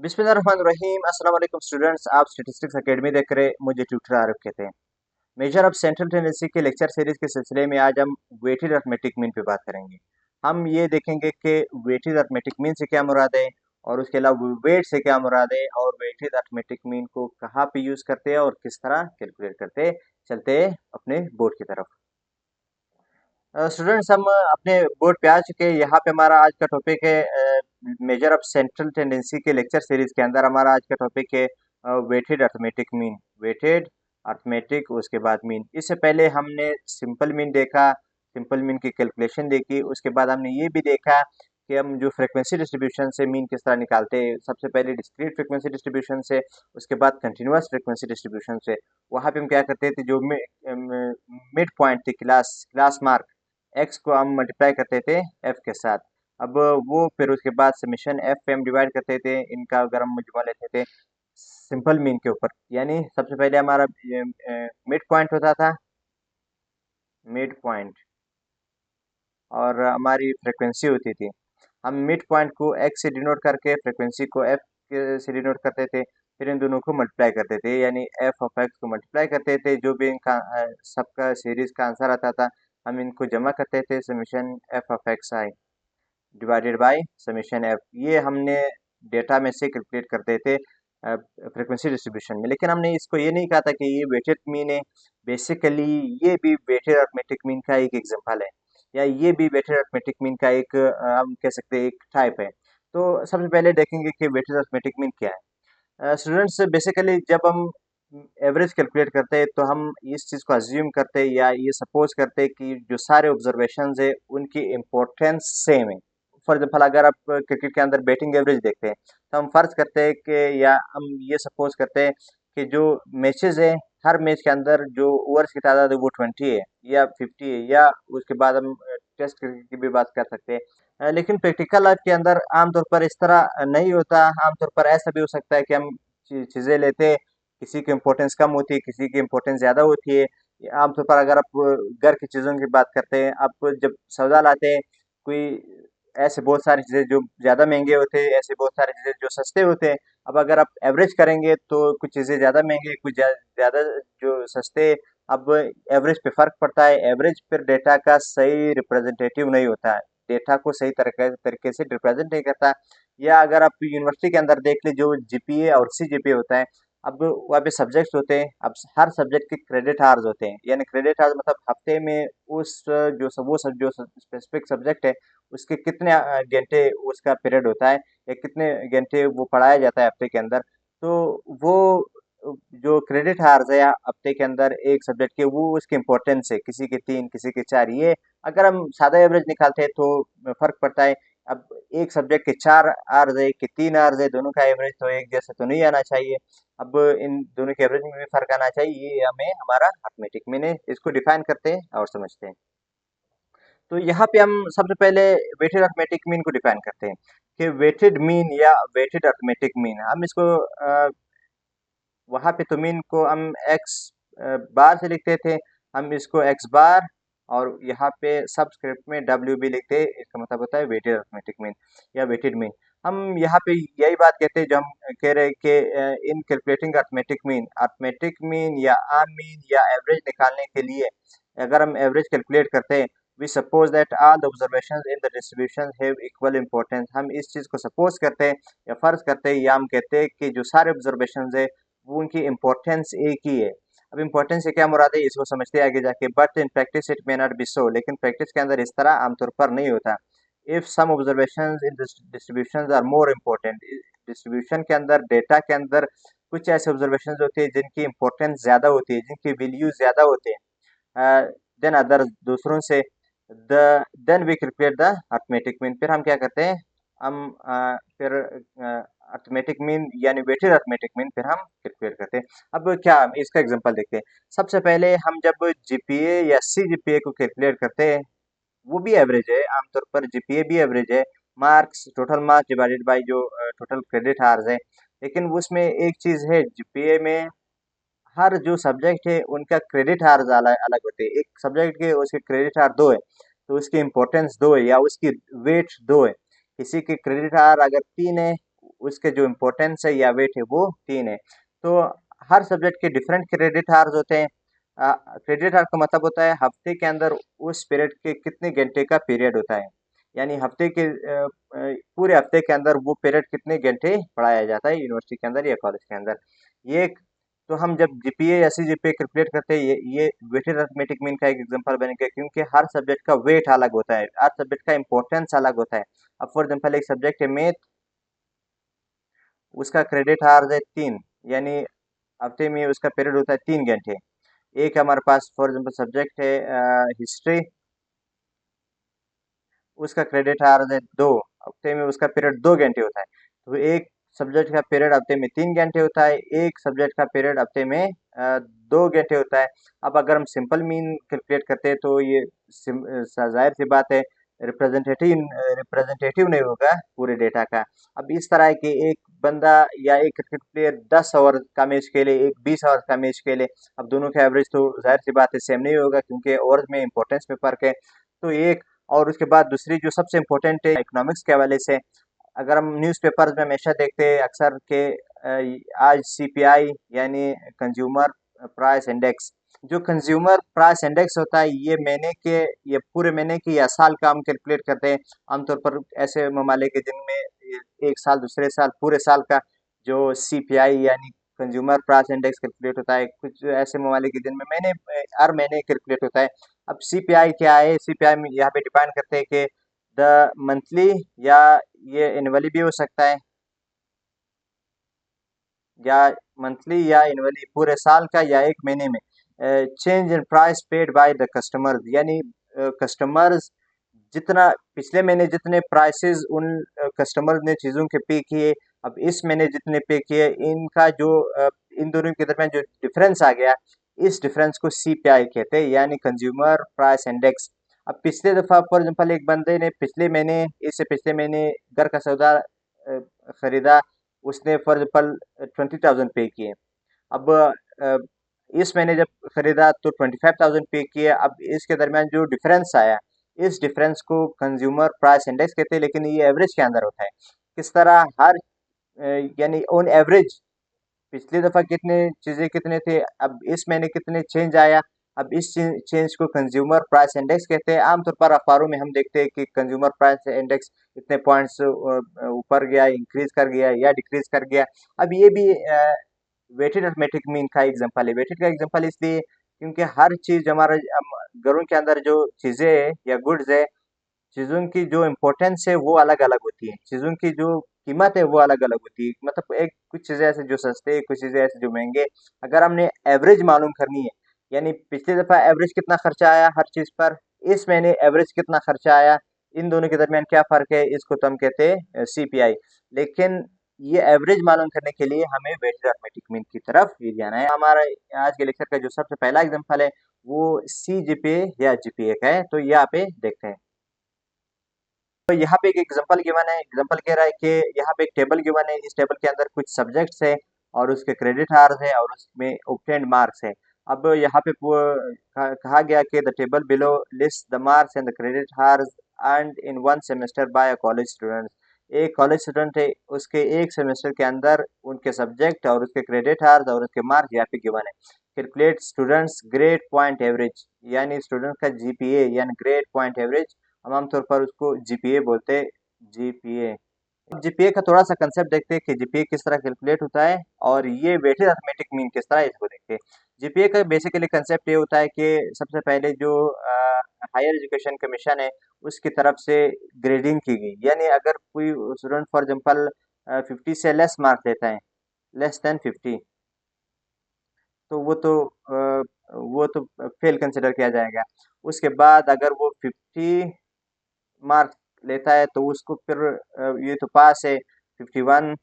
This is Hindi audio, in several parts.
बिस्मिल्लाहिर्रहमानिर्रहीम। अस्सलाम वालेकुम स्टूडेंट्स, आप स्टैटिस्टिक्स एकेडमी देख रहे मुझे ट्यूटर आरिफ कहते हैं। मेजर ऑफ सेंट्रल टेंडेंसी के लेक्चर सीरीज के सिलसिले में आज हम वेटेड अर्थमेटिक मीन पे बात करेंगे। हम ये देखेंगे कि वेटेड अर्थमेटिक मीन से क्या मुराद है और उसके अलावा वेट से क्या मुराद है और वेटेड अर्थमेटिक मीन को कहाँ पे यूज़ करते हैं और किस तरह कैलकुलेट करते हैं। चलते हैं अपने बोर्ड की तरफ। स्टूडेंट्स, हम अपने बोर्ड पे आ चुके हैं। यहाँ पे हमारा आज का टॉपिक है मेजर ऑफ सेंट्रल टेंडेंसी के लेक्चर सीरीज के अंदर हमारा आज का टॉपिक है weighted arithmetic mean. Weighted arithmetic, उसके बाद मीन। इससे पहले हमने सिंपल मीन देखा, सिंपल मीन की कैलकुलेशन देखी। उसके बाद हमने ये भी देखा कि हम जो फ्रिक्वेंसी डिस्ट्रीब्यूशन से मीन किस तरह निकालते हैं। सबसे पहले डिस्क्रीट फ्रिक्वेंसी डिस्ट्रीब्यूशन से, उसके बाद कंटिन्यूअस फ्रिक्वेंसी डिस्ट्रीब्यूशन से। वहाँ पे हम क्या करते थे, जो मिड पॉइंट थी, क्लास मार्क एक्स को हम मल्टीप्लाई करते थे एफ के साथ। अब वो फिर उसके बाद समीशन एफ पे हम डिवाइड करते थे, इनका अगर हम मजमूआ लेते थे सिंपल मीन के ऊपर। यानी सबसे पहले हमारा मिड पॉइंट होता था, मिड पॉइंट, और हमारी फ्रिक्वेंसी होती थी। हम मिड पॉइंट को एक्स से डिनोट करके फ्रिक्वेंसी को एफ से डिनोट करते थे। फिर इन दोनों को मल्टीप्लाई करते थे, यानी एफ ऑफ एक्स को मल्टीप्लाई करते थे। जो भी इनका सबका सीरीज का आंसर आता था, हम इनको जमा करते थे, summation F of x I divided by summation F. ये हमने डेटा में से कैलकुलेट करते थे फ्रिक्वेंसी डिस्ट्रीब्यूशन में। लेकिन हमने इसको ये नहीं कहा था कि ये वेटेड मीन है। बेसिकली ये भी वेटेड अर्थमेटिक मीन का एक एग्जांपल है, या ये भी वेटेड अर्थमेटिक मीन का एक हम कह सकते हैं एक टाइप है। तो सबसे पहले देखेंगे कि वेटेड अर्थमेटिक मीन क्या है। स्टूडेंट्स, बेसिकली जब हम एवरेज कैलकुलेट करते हैं तो हम इस चीज़ को अज्यूम करते हैं या ये सपोज करते हैं कि जो सारे ऑब्जर्वेशंस है उनकी इम्पोर्टेंस सेम है। फॉर एग्जाम्पल, अगर आप क्रिकेट के अंदर बैटिंग एवरेज देखते हैं तो हम फर्ज करते हैं कि, या हम ये सपोज करते हैं कि जो मैचेस है, हर मैच के अंदर जो ओवर्स की तादाद है वो 20 है या 50 है, या उसके बाद हम टेस्ट क्रिकेट की भी बात कर सकते हैं। लेकिन प्रैक्टिकल लाइफ के अंदर आमतौर पर इस तरह नहीं होता। आमतौर पर ऐसा भी हो सकता है कि हम चीज़ें लेते हैं, किसी की इम्पोर्टेंस कम होती है, किसी की इम्पोर्टेंस ज़्यादा होती है। आमतौर पर अगर आप घर की चीज़ों की बात करते हैं, आप जब सौदा लाते हैं, कोई ऐसे बहुत सारी चीज़ें जो ज़्यादा महंगे होते हैं, ऐसे बहुत सारी चीज़ें जो सस्ते होते हैं। अब अगर आप एवरेज करेंगे तो कुछ चीज़ें ज़्यादा महंगी, कुछ ज़्यादा जो सस्ते। अब एवरेज पे फ़र्क पड़ता है। एवरेज फिर डेटा का सही रिप्रेजेंटेटिव नहीं होता है, डेटा को सही तरीके से रिप्रेजेंट नहीं करता। या अगर आप यूनिवर्सिटी के अंदर देख लीजिए, जो जीपीए और सीजीपीए होता है, अब वहाँ पे सब्जेक्ट्स होते हैं। अब हर सब्जेक्ट के क्रेडिट आवर्स होते हैं, यानी क्रेडिट आवर्स मतलब हफ्ते में उस जो स्पेसिफिक सब्जेक्ट है उसके कितने घंटे उसका पीरियड होता है, या कितने घंटे वो पढ़ाया जाता है हफ्ते के अंदर। तो वो जो क्रेडिट आवर्स है या हफ्ते के अंदर एक सब्जेक्ट के, वो उसकी इम्पोर्टेंस है, किसी के 3 किसी के 4। ये अगर हम सादा एवरेज निकालते हैं तो फर्क पड़ता है। अब एक सब्जेक्ट के 4 आवर्स है कि 3 आवर्स है, दोनों का एवरेज तो एक जैसा तो नहीं आना चाहिए। अब इन दोनों के एवरेज में भी फर्क आना चाहिए। ये हमें हमारा अर्थमेटिक मीन है, इसको डिफाइन करते हैं और समझते हैं। तो यहाँ पे हम सबसे पहले वेटेड अर्थमेटिक मीन को डिफाइन करते हैं कि वेटेड मीन या वेटेड अर्थमेटिक मीन, हम इसको वहाँ पे तो मीन को हम एक्स बार से लिखते थे, हम इसको एक्स बार, और यहाँ पे सबस्क्रिप्ट में डब्ल्यू भी लिखते हैं। इसका मतलब होता है वेटेड अर्थमेटिक मीन या वेटेड मीन। हम यहाँ पे यही बात कहते हैं जो हम कह रहे हैं कि इन कैलकुलेटिंग अर्थमेटिक मीन या आम मीन या एवरेज निकालने के लिए, अगर हम एवरेज कैलकुलेट करते हैं, we suppose that all the observations in the distribution have equal importance. हम इस चीज़ को सपोज करते हैं या फर्ज करते हैं या हम कहते हैं कि जो सारे ऑब्जर्वेशंस है वो उनकी इम्पोर्टेंस एक ही है। अब इम्पोर्टेंस से क्या मुराद है, इसको समझते हैं आगे जाके। But in practice it may not be so, लेकिन प्रैक्टिस के अंदर इस तरह आमतौर पर नहीं होता। If some observations in distributions are more important, distribution के अंदर, डेटा के अंदर कुछ ऐसे ऑब्जर्वेशंस होते हैं जिनकी इम्पोर्टेंस ज़्यादा होती है, जिनकी वैल्यू ज़्यादा होते हैं देन अदर, दूसरों से। The then we calculate the arithmetic mean. फिर हम क्या करते हैं, हम फिर अर्थमेटिक मीन यानी वेटेड अर्थमेटिक मीन फिर हम कैलकुलेट करते हैं। अब क्या, इसका एग्जांपल देखते हैं। सबसे पहले हम जब जीपीए या सीजीपीए को कैलकुलेट करते हैं, वो भी एवरेज है, आमतौर पर जीपीए भी एवरेज है। Marks, total marks divided by जो टोटल क्रेडिट आवर्स है। लेकिन उसमें एक चीज़ है, जीपीए में हर जो सब्जेक्ट है उनका क्रेडिट आवर्स अलग अलग होते हैं। एक सब्जेक्ट के उसके क्रेडिट आवर 2 है तो उसकी इम्पोर्टेंस 2 है या उसकी वेट 2 है। किसी के क्रेडिट आवर अगर 3 है, उसके जो इम्पोर्टेंस है या वेट है वो 3 है। तो हर सब्जेक्ट के डिफरेंट क्रेडिट आवर्स होते हैं। क्रेडिट आवर का मतलब होता है हफ्ते के अंदर उस पीरियड के कितने घंटे का पीरियड होता है, यानी हफ्ते के पूरे हफ्ते के अंदर वो पीरियड कितने घंटे पढ़ाया जाता है यूनिवर्सिटी के अंदर या कॉलेज के अंदर। ये तो हम जब जीपीए या सीजीपीए कैलकुलेट करते हैं, ये वेटेड अरिथमेटिक मीन का एक एग्जांपल बनेगा, क्योंकि हर सब्जेक्ट का वेट अलग होता है, हर सब्जेक्ट का इंपॉर्टेंस अलग होता है। अब फॉर एग्जांपल एक सब्जेक्ट है मैथ, उसका क्रेडिट आवर्स है 3, यानी हफ्ते में उसका पीरियड होता है 3 घंटे। एक हमारे पास फॉर एग्जांपल सब्जेक्ट है हिस्ट्री, उसका क्रेडिट आवर्स है 2, हफ्ते में उसका पीरियड 2 घंटे होता है। तो एक सब्जेक्ट का पीरियड हफ्ते में 3 घंटे होता है, एक सब्जेक्ट का पीरियड हफ्ते में 2 घंटे होता है। अब अगर हम सिंपल मीन कैलकुलेट करते हैं तो ये जाहिर सी बात है रिप्रेजेंटेटिव रिप्रेजेंटेटिव नहीं होगा पूरे डेटा का। अब इस तरह के एक बंदा या एक क्रिकेट प्लेयर 10 ओवर का मैच खेले, एक 20 ओवर का मैच खेले, अब दोनों का एवरेज तो जाहिर सी बात है सेम नहीं होगा, क्योंकि ओवर में इंपॉर्टेंस में फर्क है। तो एक और उसके बाद दूसरी जो सबसे इम्पोर्टेंट है इकोनॉमिक्स के हवाले से, अगर हम न्यूज़पेपर्स में हमेशा देखते हैं अक्सर के आज सीपीआई यानी कंज्यूमर प्राइस इंडेक्स, जो कंज्यूमर प्राइस इंडेक्स होता है ये महीने के, ये पूरे महीने की या साल का हम कैलकुलेट करते हैं। आमतौर पर ऐसे ममालिक के जिनमें एक साल दूसरे साल पूरे साल का जो सीपीआई यानी कंज्यूमर प्राइस इंडेक्स कैलकुलेट होता है, कुछ ऐसे ममालिक के जिनमें महीने हर महीने कैलकुलेट होता है। अब सीपीआई क्या है, सीपीआई में यहाँ पे डिफाइन करते हैं कि द मंथली, या ये एनुअली भी हो सकता है, या मंथली या एनुअली पूरे साल का या एक महीने में, change in price paid by the customers, यानी कस्टमर्स जितना पिछले महीने जितने प्राइसेस उन कस्टमर्स ने चीज़ों के पे किए, अब इस महीने जितने पे किए, इनका जो इन दोनों के दरमियान जो डिफरेंस आ गया, इस डिफरेंस को सीपीआई कहते हैं, यानी कंज्यूमर प्राइस इंडेक्स। अब पिछले दफ़ा फॉर एग्जांपल एक बंदे ने पिछले महीने, इससे पिछले महीने घर का सौदा खरीदा, उसने फॉर एग्जांपल 20,000 पे किए। अब इस महीने जब खरीदा तो 25,000 पे किए। अब इसके दरमियान जो डिफरेंस आया, इस डिफरेंस को कंज्यूमर प्राइस इंडेक्स कहते हैं, लेकिन ये एवरेज के अंदर होता है। किस तरह हर यानी ऑन एवरेज पिछली दफा कितने चीजें कितने थे, अब इस महीने कितने चेंज आया, अब इस चेंज को कंज्यूमर प्राइस इंडेक्स कहते हैं। आमतौर पर अखबारों में हम देखते हैं कि कंज्यूमर प्राइस इंडेक्स इतने पॉइंट्स ऊपर गया, इंक्रीज कर गया या डिक्रीज कर गया। अब ये भी वेटेड अर्थमेटिक मीन का एग्जांपल है। वेटेड का एग्जांपल इसलिए क्योंकि हर चीज हमारे घरों के अंदर जो चीजें है या गुड्स है, चीज़ों की जो इम्पोर्टेंस है वो अलग-अलग होती है, चीज़ों की जो कीमत है वो अलग-अलग होती है। मतलब एक कुछ चीज़ें ऐसी जो सस्ते, कुछ चीज़ें ऐसी जो महँगे। अगर हमने एवरेज मालूम करनी है, यानी पिछली दफ़ा एवरेज कितना खर्चा आया हर चीज़ पर, इस महीने एवरेज कितना खर्चा आया, इन दोनों के दरमियान क्या फ़र्क है, इसको तो हम कहते हैं सीपीआई। लेकिन ये एवरेज मालूम करने के लिए हमें वेटेड अर्थमेटिक मीन की तरफ ही जाना है। हमारा आज के लेक्चर का जो सबसे पहला एग्जाम्पल है वो सीजीपीए या जीपीए का है, तो यहाँ पे देखते हैं। तो यहाँ पे एक एग्जांपल गिवन है, एग्जांपल कह रहा है कि यहाँ पे एक टेबल गिवन है, इस टेबल के अंदर कुछ सब्जेक्ट्स है और उसके क्रेडिट आवर्स है और उसमें ऑब्टेन्ड मार्क्स है। अब यहाँ पे कहा गया कि the table below list the marks and the credit hours earned in one semester by a college student. एक कॉलेज स्टूडेंट है, उसके एक सेमेस्टर के अंदर उनके सब्जेक्ट और उसके क्रेडिट आवर्स और उसके मार्क्स यहाँ पे गिवन है। Calculate students grade point average, यानी स्टूडेंट का जीपीए यानी ग्रेड पॉइंट एवरेज, हम आमतौर पर उसको जीपीए बोलते हैं, जीपीए। अब जीपीए का थोड़ा सा कंसेप्ट देखते हैं कि जीपीए किस तरह कैलकुलेट होता है और ये वेटेड अर्थमेटिक मीन किस तरह, इसको देखते हैं। जीपीए का बेसिकली कंसेप्ट ये होता है कि सबसे पहले जो हायर एजुकेशन कमीशन है उसकी तरफ से ग्रेडिंग की गई, यानी अगर कोई स्टूडेंट फॉर एग्जांपल 50 से लेस मार्क्स लेता है, लेस देन 50, तो वो तो फेल कंसिडर किया जाएगा। उसके बाद अगर वो 50 मार्क्स लेता है तो उसको फिर ये तो पास है, 51,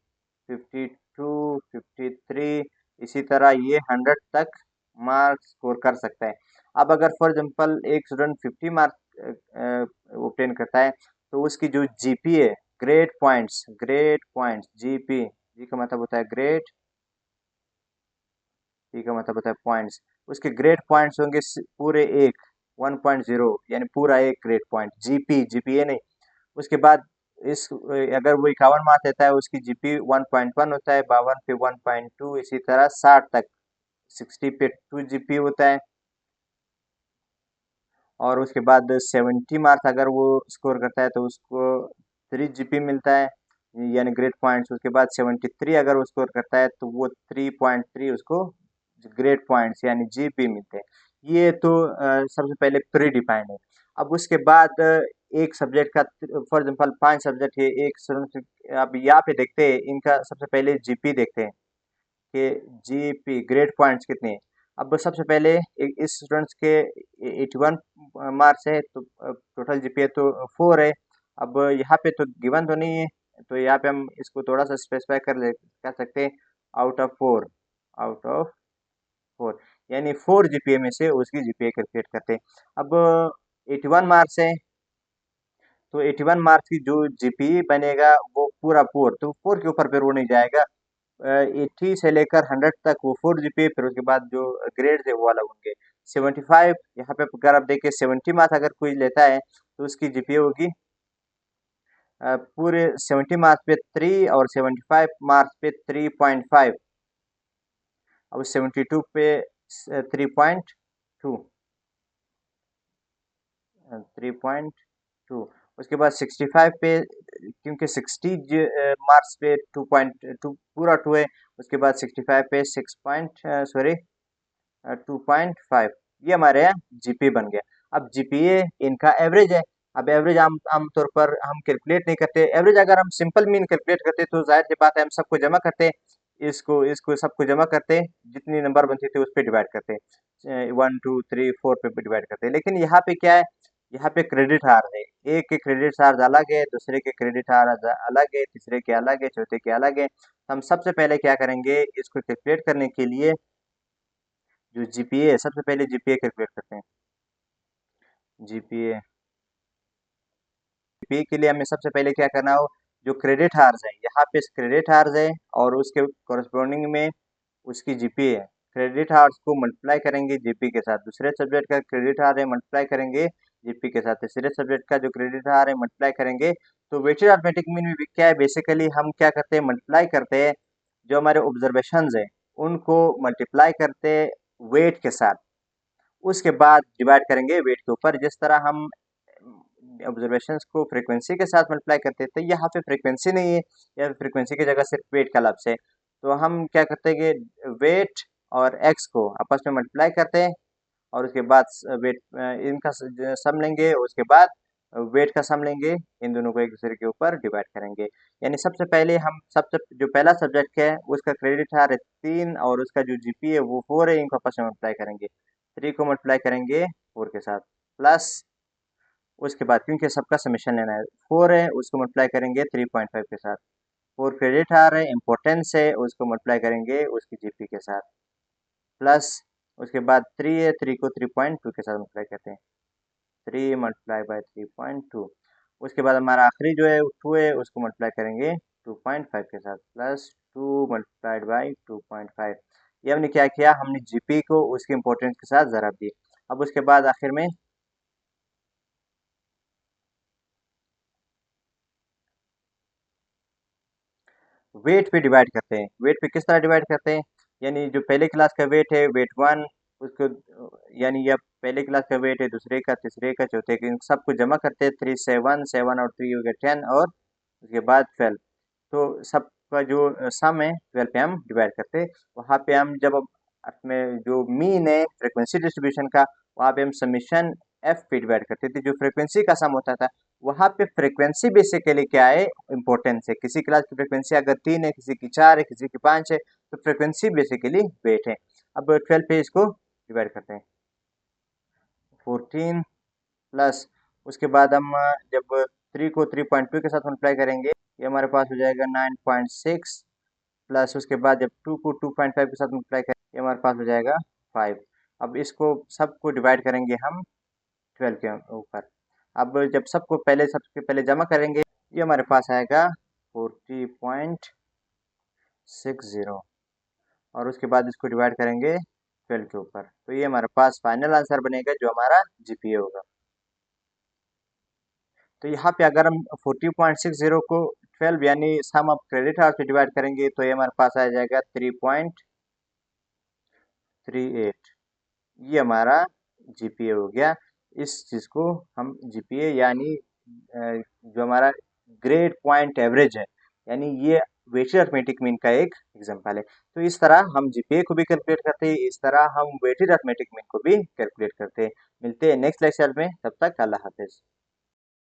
52, 53, इसी तरह ये 100 तक मार्क्स स्कोर कर सकता है। अब अगर फॉर एग्जांपल एक स्टूडेंट 50 मार्क्स ऑब्टेन करता है तो उसकी जो जीपीए ग्रेड पॉइंट्स जीपी, जी का मतलब होता है ग्रेड, पी का मतलब होता है पॉइंट्स, उसके ग्रेड पॉइंट्स होंगे पूरे एक 1.0, यानी पूरा एक ग्रेड पॉइंट, जीपी जीपीए नहीं। उसके बाद इस अगर वो 51 मार्क्स देता है उसकी जीपी 1.1 होता है, 52 पे 1.2, इसी तरह 60 तक 60 पे 2 जीपी होता है। और उसके बाद 70 मार्क्स अगर वो स्कोर करता है तो उसको 3 जीपी मिलता है, यानी ग्रेड पॉइंट्स। उसके बाद 73 अगर वो स्कोर करता है तो वो 3.3 उसको ग्रेड पॉइंट्स यानी जीपी मिलते हैं। ये तो सबसे पहले प्री डिफाइंड है। अब उसके बाद एक सब्जेक्ट का, फॉर एग्जांपल 5 सब्जेक्ट है एक स्टूडेंट, अब यहाँ पे देखते हैं इनका सबसे पहले जीपी देखते हैं कि जीपी ग्रेड पॉइंट्स कितने हैं। अब सबसे पहले इस स्टूडेंट्स के 81 मार्क्स है तो टोटल जीपीए तो 4 है। अब यहाँ पे तो गिवन तो नहीं है, तो यहाँ पे हम इसको थोड़ा सा स्पेसिफाई कर सकते हैं, आउट ऑफ 4, आउट ऑफ 4 यानी 4 जीपीए में से उसकी जीपीए कैलकुलेट करते हैं। अब 81 मार्क्स है तो 81 मार्क्स की जो जीपीए बनेगा वो पूरा 4, तो 4 के ऊपर फिर वो नहीं जाएगा। 80 से लेकर 100 तक वो 4 जीपीए, फिर उसके बाद जो ग्रेड है वो अलग होंगे। 75 यहाँ पे अगर आप देखिए 70 मार्क्स अगर कोई लेता है तो उसकी जीपीए होगी पूरे 70 मार्क्स पे 3 और 75 मार्क्स पे 3.5। अब 72 पे 3.2, 3.2। उसके बाद 65 पे, क्योंकि 60 मार्क्स पे 2.2 पूरा 2 है, उसके बाद 65 पे 6 पॉइंट सॉरी 2.5, ये हमारे यहाँ जीपी बन गया। अब जीपीए इनका एवरेज है। अब एवरेज आमतौर पर हम कैलकुलेट नहीं करते। एवरेज अगर हम सिंपल मीन कैलकुलेट करते तो जाहिर सी बात है हम सबको जमा करते, इसको इसको सबको जमा करते, जितनी नंबर बनती थी उस पर डिवाइड करते, 1 2 3 4 पे डिवाइड करते। लेकिन यहाँ पे क्या है, यहाँ पे क्रेडिट चार्ज है, एक के क्रेडिट चार्ज अलग है, दूसरे के क्रेडिट चार्ज अलग है, तीसरे के अलग है, चौथे के अलग है। हम सबसे पहले क्या करेंगे, इसको कैलकुलेट करने के लिए जो जीपीए है, सबसे पहले जीपीए कैलकुलेट करते हैं। जीपीए जीपीए के लिए हमें सबसे पहले क्या करना हो, जो क्रेडिट हार्स है, यहाँ पे क्रेडिट हार्स है और उसके कॉरस्पॉन्डिंग में उसकी जीपीए है। क्रेडिट हार्स को मल्टीप्लाई करेंगे जीपी के साथ, दूसरे सब्जेक्ट का क्रेडिट हार है मल्टीप्लाई करेंगे जीपी के साथ, तीसरे सब्जेक्ट का जो क्रेडिट हार है मल्टीप्लाई करेंगे। तो वेटेड अरिथमेटिक मीन में भी क्या है, बेसिकली हम क्या करते हैं, मल्टीप्लाई करते हैं जो हमारे ऑब्जर्वेशंस है उनको मल्टीप्लाई करते हैं वेट के साथ, उसके बाद डिवाइड करेंगे वेट के ऊपर। जिस तरह हम ऑब्जर्वेशंस को फ्रीक्वेंसी के साथ मल्टीप्लाई करते थे, यहाँ पे फ्रीक्वेंसी नहीं है, या फ्रीक्वेंसी की जगह सिर्फ वेट का लफ्ज़ है। तो हम क्या करते हैं कि वेट और एक्स को आपस में मल्टीप्लाई करते हैं और उसके बाद वेट इनका सम लेंगे, उसके बाद वेट का सम लेंगे, इन दोनों को एक दूसरे के ऊपर डिवाइड करेंगे। यानी सबसे पहले हम सबसे जो पहला सब्जेक्ट है उसका क्रेडिट है 3 और उसका जो जीपी है वो 4 है, इनको आपस में मल्टीप्लाई करेंगे, 3 को मल्टीप्लाई करेंगे 4 के साथ, प्लस उसके बाद क्योंकि सबका समेशन लेना है, 4 है उसको मल्टीप्लाई करेंगे 3.5 के साथ, 4 क्रेडिट आ रहा है, इम्पोर्टेंस है उसको मल्टीप्लाई करेंगे उसकी जीपी के साथ, प्लस उसके बाद 3 है, 3 को 3.2 के साथ मल्टीप्लाई करते हैं, 3 मल्टीप्लाई बाय 3.2। उसके बाद हमारा आखिरी जो है 2 है उसको मल्टीप्लाई करेंगे 2.5 के साथ, प्लस 2 मल्टीप्लाइड बाई 2.5। ये हमने क्या किया, हमने जीपी को उसके इम्पोर्टेंस के साथ ज़रा दी। अब उसके बाद आखिर में वेट पे डिवाइड करते हैं। वेट पे किस तरह डिवाइड करते हैं, यानी जो पहले क्लास का वेट है वेट 1, उसको यानी यह पहले क्लास का वेट है, दूसरे का, तीसरे का, चौथे का, इन सबको जमा करते हैं, 3 7 7 और 3 हो गया 10 और उसके बाद 12। तो सबका जो सम है 12 पे हम डिवाइड करते हैं। वहाँ पे हम जब अपने जो मीन है फ्रिक्वेंसी डिस्ट्रीब्यूशन का, वहाँ पे हम समीशन एफ पे डिवाइड करते थे, जो फ्रिक्वेंसी का सम होता था। वहाँ पे फ्रिक्वेंसी बेसिकली क्या है, इम्पोर्टेंस है। किसी क्लास की फ्रिक्वेंसी अगर 3 है, किसी की 4 है, किसी की 5 है, तो फ्रिक्वेंसी बेसिकली वेट है। अब 12 पे इसको डिवाइड करते हैं, 14 प्लस उसके बाद हम जब 3 को 3.2 के साथ मल्टीप्लाई करेंगे, ये हमारे पास हो जाएगा 9.6, प्लस उसके बाद जब 2 को 2.5 के साथ मल्टीप्लाई करेंगे, ये हमारे पास हो जाएगा 5। अब इसको सबको डिवाइड करेंगे हम 12 के ऊपर। अब जब सबको पहले सबसे पहले जमा करेंगे, ये हमारे पास आएगा 40.60 और उसके बाद इसको डिवाइड करेंगे 12 के ऊपर, तो ये हमारे पास फाइनल आंसर बनेगा जो हमारा जीपीए होगा। तो यहाँ पे अगर हम 40.60 को 12 यानी सम ऑफ क्रेडिट आवर्स पे डिवाइड करेंगे तो ये हमारे पास आ जाएगा 3.38। ये हमारा जीपीए हो गया। इस चीज़ को हम जीपीए यानी जो हमारा ग्रेड पॉइंट एवरेज है, यानी ये वेटेड अर्थमेटिक मीन का एक एग्जांपल है। तो इस तरह हम जीपीए को भी कैलकुलेट करते हैं, इस तरह हम वेटेड अर्थमेटिक मीन को भी कैलकुलेट करते हैं। मिलते हैं नेक्स्ट लेक्चर में, तब तक अल्लाह हाफिज।